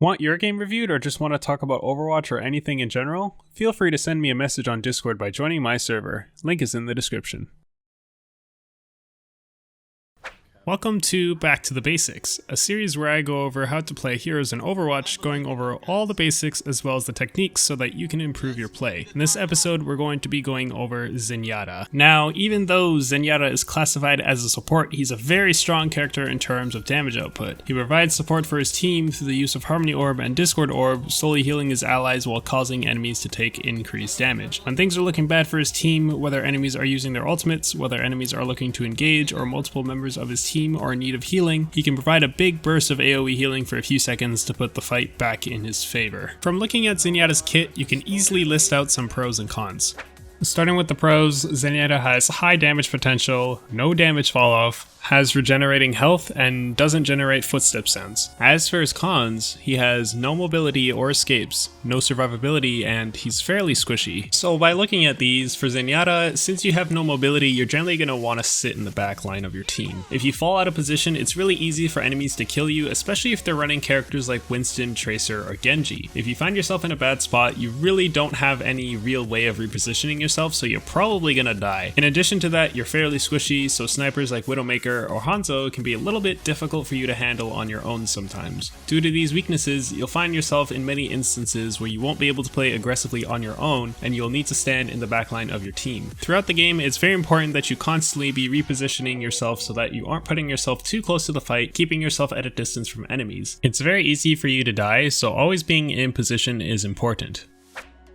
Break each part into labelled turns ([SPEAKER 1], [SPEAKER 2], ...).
[SPEAKER 1] Want your game reviewed or just want to talk about Overwatch or anything in general? Feel free to send me a message on Discord by joining my server. Link is in the description. Welcome to Back to the Basics, a series where I go over how to play heroes in Overwatch, going over all the basics as well as the techniques so that you can improve your play. In this episode, we're going to be going over Zenyatta. Now, even though Zenyatta is classified as a support, he's a very strong character in terms of damage output. He provides support for his team through the use of Harmony Orb and Discord Orb, slowly healing his allies while causing enemies to take increased damage. When things are looking bad for his team, whether enemies are using their ultimates, whether enemies are looking to engage, or multiple members of his team are in need of healing, he can provide a big burst of AoE healing for a few seconds to put the fight back in his favor. From looking at Zenyatta's kit, you can easily list out some pros and cons. Starting with the pros, Zenyatta has high damage potential, no damage fall off, has regenerating health, and doesn't generate footstep sounds. As for his cons, he has no mobility or escapes, no survivability, and he's fairly squishy. So by looking at these, for Zenyatta, since you have no mobility, you're generally going to want to sit in the back line of your team. If you fall out of position, it's really easy for enemies to kill you, especially if they're running characters like Winston, Tracer, or Genji. If you find yourself in a bad spot, you really don't have any real way of repositioning yourself, so you're probably going to die. In addition to that, you're fairly squishy, so snipers like Widowmaker or Hanzo can be a little bit difficult for you to handle on your own sometimes. Due to these weaknesses, you'll find yourself in many instances where you won't be able to play aggressively on your own, and you'll need to stand in the backline of your team. Throughout the game, it's very important that you constantly be repositioning yourself so that you aren't putting yourself too close to the fight, keeping yourself at a distance from enemies. It's very easy for you to die, so always being in position is important.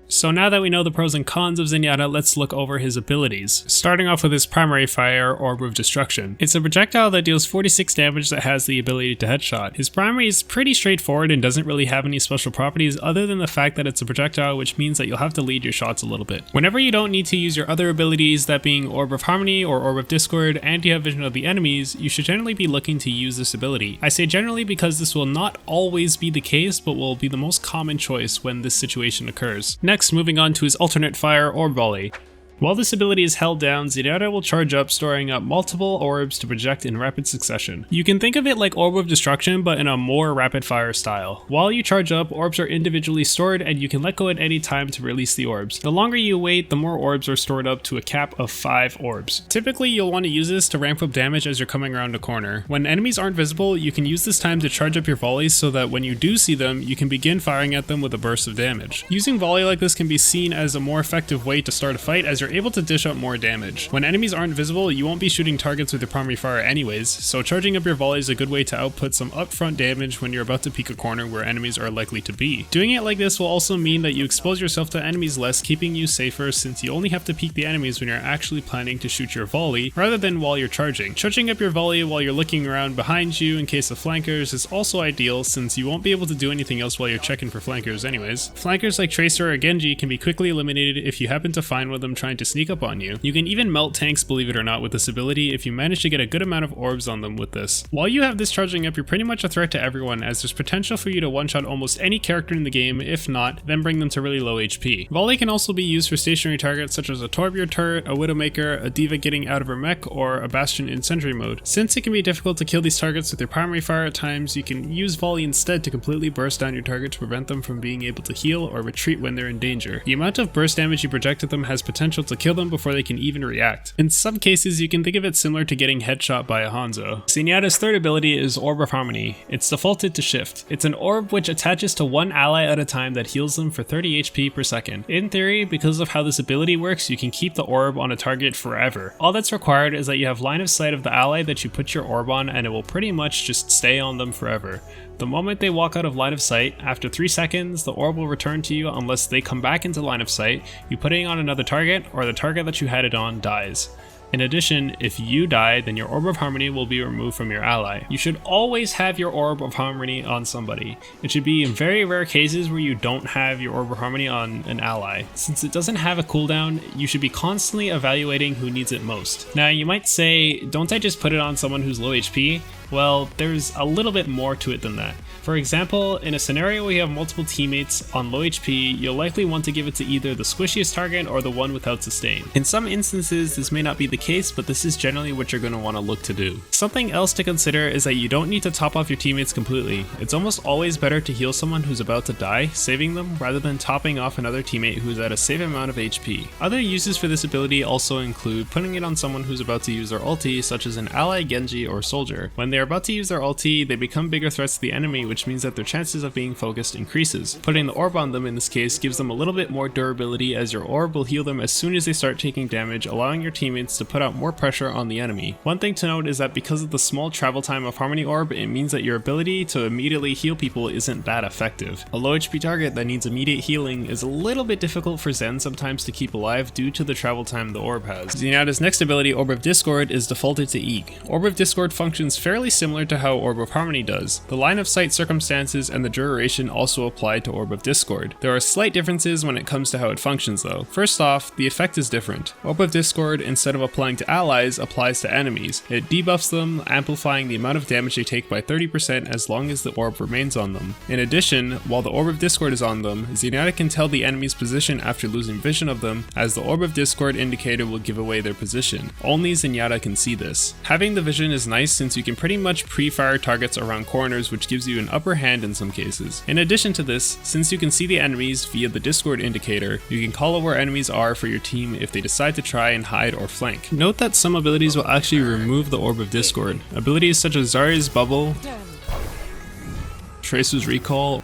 [SPEAKER 1] So now that we know the pros and cons of Zenyatta, let's look over his abilities. Starting off with his primary fire, Orb of Destruction. It's a projectile that deals 46 damage that has the ability to headshot. His primary is pretty straightforward and doesn't really have any special properties other than the fact that it's a projectile, which means that you'll have to lead your shots a little bit. Whenever you don't need to use your other abilities, that being Orb of Harmony or Orb of Discord, and you have vision of the enemies, you should generally be looking to use this ability. I say generally because this will not always be the case, but will be the most common choice when this situation occurs. Next, moving on to his alternate fire, Orb Volley. While this ability is held down, Zenyatta will charge up, storing up multiple orbs to project in rapid succession. You can think of it like Orb of Destruction, but in a more rapid fire style. While you charge up, orbs are individually stored, and you can let go at any time to release the orbs. The longer you wait, the more orbs are stored up to a cap of 5 orbs. Typically, you'll want to use this to ramp up damage as you're coming around a corner. When enemies aren't visible, you can use this time to charge up your volleys so that when you do see them, you can begin firing at them with a burst of damage. Using volley like this can be seen as a more effective way to start a fight, as you're able to dish out more damage. When enemies aren't visible, you won't be shooting targets with your primary fire anyways, so charging up your volley is a good way to output some upfront damage when you're about to peek a corner where enemies are likely to be. Doing it like this will also mean that you expose yourself to enemies less, keeping you safer since you only have to peek the enemies when you're actually planning to shoot your volley, rather than while you're charging. Charging up your volley while you're looking around behind you in case of flankers is also ideal since you won't be able to do anything else while you're checking for flankers anyways. Flankers like Tracer or Genji can be quickly eliminated if you happen to find one of them trying to sneak up on you. You can even melt tanks, believe it or not, with this ability if you manage to get a good amount of orbs on them with this. While you have this charging up, you're pretty much a threat to everyone, as there's potential for you to one-shot almost any character in the game. If not, then bring them to really low HP. Volley can also be used for stationary targets such as a Torbjorn turret, a Widowmaker, a Diva getting out of her mech, or a Bastion in sentry mode. Since it can be difficult to kill these targets with your primary fire at times, you can use Volley instead to completely burst down your target to prevent them from being able to heal or retreat when they're in danger. The amount of burst damage you project at them has potential to kill them before they can even react. In some cases, you can think of it similar to getting headshot by a Hanzo. Zenyatta's third ability is Orb of Harmony. It's defaulted to Shift. It's an orb which attaches to one ally at a time that heals them for 30 HP per second. In theory, because of how this ability works, you can keep the orb on a target forever. All that's required is that you have line of sight of the ally that you put your orb on, and it will pretty much just stay on them forever. The moment they walk out of line of sight, after 3 seconds, the orb will return to you unless they come back into line of sight, you putting it on another target, or the target that you had it on dies. In addition, if you die, then your Orb of Harmony will be removed from your ally. You should always have your Orb of Harmony on somebody. It should be in very rare cases where you don't have your Orb of Harmony on an ally. Since it doesn't have a cooldown, you should be constantly evaluating who needs it most. Now you might say, don't I just put it on someone who's low HP? Well, there's a little bit more to it than that. For example, in a scenario where you have multiple teammates on low HP, you'll likely want to give it to either the squishiest target or the one without sustain. In some instances, this may not be the case, but this is generally what you're going to want to look to do. Something else to consider is that you don't need to top off your teammates completely. It's almost always better to heal someone who's about to die, saving them, rather than topping off another teammate who's at a safe amount of HP. Other uses for this ability also include putting it on someone who's about to use their ulti, such as an ally, Genji, or soldier. When they're about to use their ulti, they become bigger threats to the enemy, which means that their chances of being focused increases. Putting the orb on them in this case gives them a little bit more durability, as your orb will heal them as soon as they start taking damage, allowing your teammates to put out more pressure on the enemy. One thing to note is that because of the small travel time of Harmony Orb, it means that your ability to immediately heal people isn't that effective. A low HP target that needs immediate healing is a little bit difficult for Zen sometimes to keep alive due to the travel time the orb has. Zenyatta's next ability, Orb of Discord, is defaulted to Eek. Orb of Discord functions fairly similar to how Orb of Harmony does. The line of sight circumstances and the duration also apply to Orb of Discord. There are slight differences when it comes to how it functions though. First off, the effect is different. Orb of Discord, instead of applying to allies, applies to enemies. It debuffs them, amplifying the amount of damage they take by 30% as long as the orb remains on them. In addition, while the Orb of Discord is on them, Zenyatta can tell the enemy's position after losing vision of them, as the Orb of Discord indicator will give away their position. Only Zenyatta can see this. Having the vision is nice since you can pretty much pre-fire targets around corners, which gives you an upper hand in some cases. In addition to this, since you can see the enemies via the Discord indicator, you can call out where enemies are for your team if they decide to try and hide or flank. Note that some abilities will actually remove the Orb of Discord. Abilities such as Zarya's Bubble, Tracer's Recall,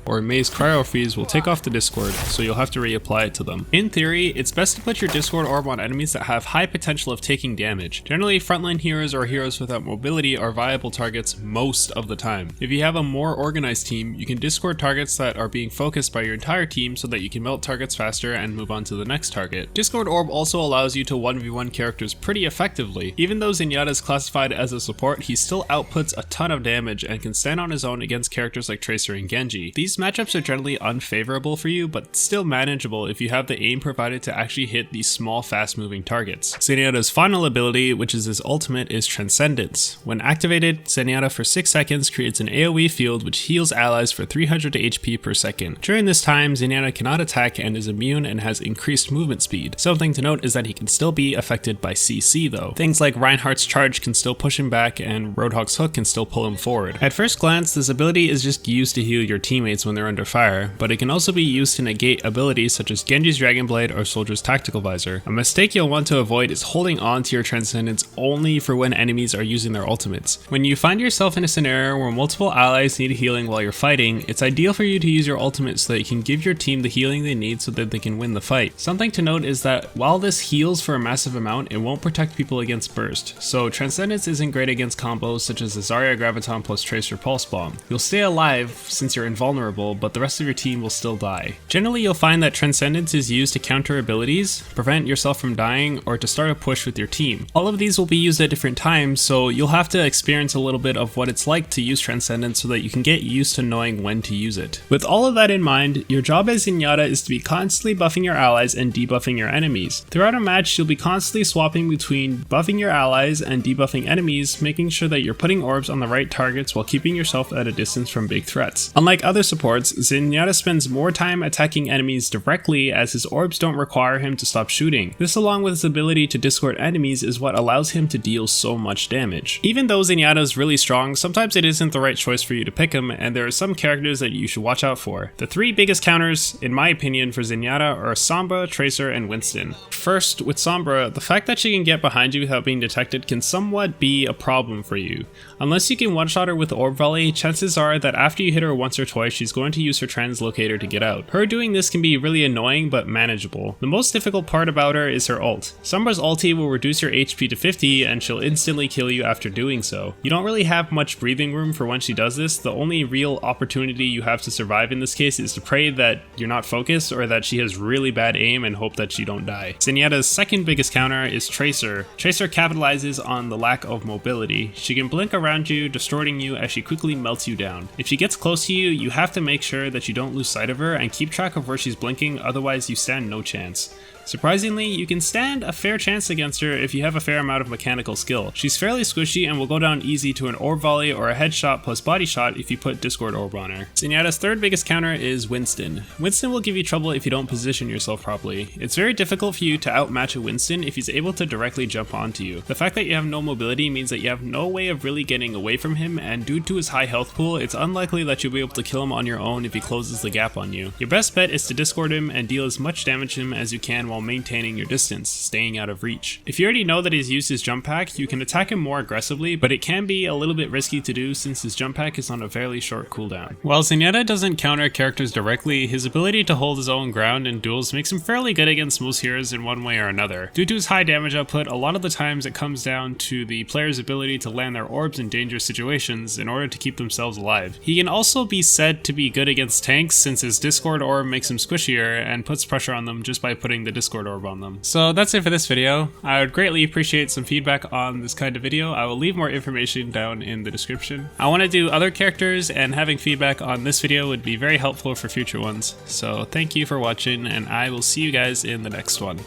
[SPEAKER 1] or Mei's Cryo Freeze will take off the Discord, so you'll have to reapply it to them. In theory, it's best to put your Discord orb on enemies that have high potential of taking damage. Generally, frontline heroes or heroes without mobility are viable targets most of the time. If you have a more organized team, you can Discord targets that are being focused by your entire team so that you can melt targets faster and move on to the next target. Discord orb also allows you to 1v1 characters pretty effectively. Even though Zenyatta is classified as a support, he still outputs a ton of damage and can stand on his own against characters like Tracer and Genji. These matchups are generally unfavorable for you, but still manageable if you have the aim provided to actually hit these small, fast-moving targets. Zenyatta's final ability, which is his ultimate, is Transcendence. When activated, Zenyatta for 6 seconds creates an AoE field which heals allies for 300 HP per second. During this time, Zenyatta cannot attack and is immune and has increased movement speed. Something to note is that he can still be affected by CC though. Things like Reinhardt's charge can still push him back and Roadhog's hook can still pull him forward. At first glance, this ability is just used to heal your teammates when they're under fire, but it can also be used to negate abilities such as Genji's Dragon Blade or Soldier's Tactical Visor. A mistake you'll want to avoid is holding on to your Transcendence only for when enemies are using their ultimates. When you find yourself in a scenario where multiple allies need healing while you're fighting, it's ideal for you to use your ultimate so that you can give your team the healing they need so that they can win the fight. Something to note is that while this heals for a massive amount, it won't protect people against burst, so Transcendence isn't great against combos such as the Zarya Graviton plus Tracer Pulse Bomb. You'll stay alive since you're invulnerable, but the rest of your team will still die. Generally, you'll find that Transcendence is used to counter abilities, prevent yourself from dying, or to start a push with your team. All of these will be used at different times, so you'll have to experience a little bit of what it's like to use Transcendence so that you can get used to knowing when to use it. With all of that in mind, your job as Zenyatta is to be constantly buffing your allies and debuffing your enemies. Throughout a match, you'll be constantly swapping between buffing your allies and debuffing enemies, making sure that you're putting orbs on the right targets while keeping yourself at a distance from big threats. Unlike other supports, Zenyatta spends more time attacking enemies directly as his orbs don't require him to stop shooting. This, along with his ability to discord enemies, is what allows him to deal so much damage. Even though Zenyatta is really strong, sometimes it isn't the right choice for you to pick him, and there are some characters that you should watch out for. The three biggest counters, in my opinion, for Zenyatta are Sombra, Tracer, and Winston. First, with Sombra, the fact that she can get behind you without being detected can somewhat be a problem for you. Unless you can one-shot her with the Orb Volley, chances are that after you hit her once or twice, she's going to use her translocator to get out. Her doing this can be really annoying but manageable. The most difficult part about her is her ult. Sombra's ulti will reduce your HP to 50 and she'll instantly kill you after doing so. You don't really have much breathing room for when she does this. The only real opportunity you have to survive in this case is to pray that you're not focused or that she has really bad aim and hope that you don't die. Zenyatta's second biggest counter is Tracer. Tracer capitalizes on the lack of mobility. She can blink around you, distorting you as she quickly melts you down. If she gets close to you, you have to make sure that you don't lose sight of her and keep track of where she's blinking, otherwise you stand no chance. Surprisingly, you can stand a fair chance against her if you have a fair amount of mechanical skill. She's fairly squishy and will go down easy to an orb volley or a headshot plus body shot if you put Discord Orb on her. Zenyatta's third biggest counter is Winston. Winston will give you trouble if you don't position yourself properly. It's very difficult for you to outmatch a Winston if he's able to directly jump onto you. The fact that you have no mobility means that you have no way of really getting away from him, and due to his high health pool, it's unlikely that you'll be able to kill him on your own if he closes the gap on you. Your best bet is to Discord him and deal as much damage to him as you can while maintaining your distance, staying out of reach. If you already know that he's used his jump pack, you can attack him more aggressively, but it can be a little bit risky to do since his jump pack is on a fairly short cooldown. While Zenyatta doesn't counter characters directly, his ability to hold his own ground in duels makes him fairly good against most heroes in one way or another. Due to his high damage output, a lot of the times it comes down to the player's ability to land their orbs in dangerous situations in order to keep themselves alive. He can also be said to be good against tanks since his Discord Orb makes him squishier and puts pressure on them just by putting the Discord Orb on them. So that's it for this video. I would greatly appreciate some feedback on this kind of video. I will leave more information down in the description. I want to do other characters, and having feedback on this video would be very helpful for future ones. So thank you for watching, and I will see you guys in the next one.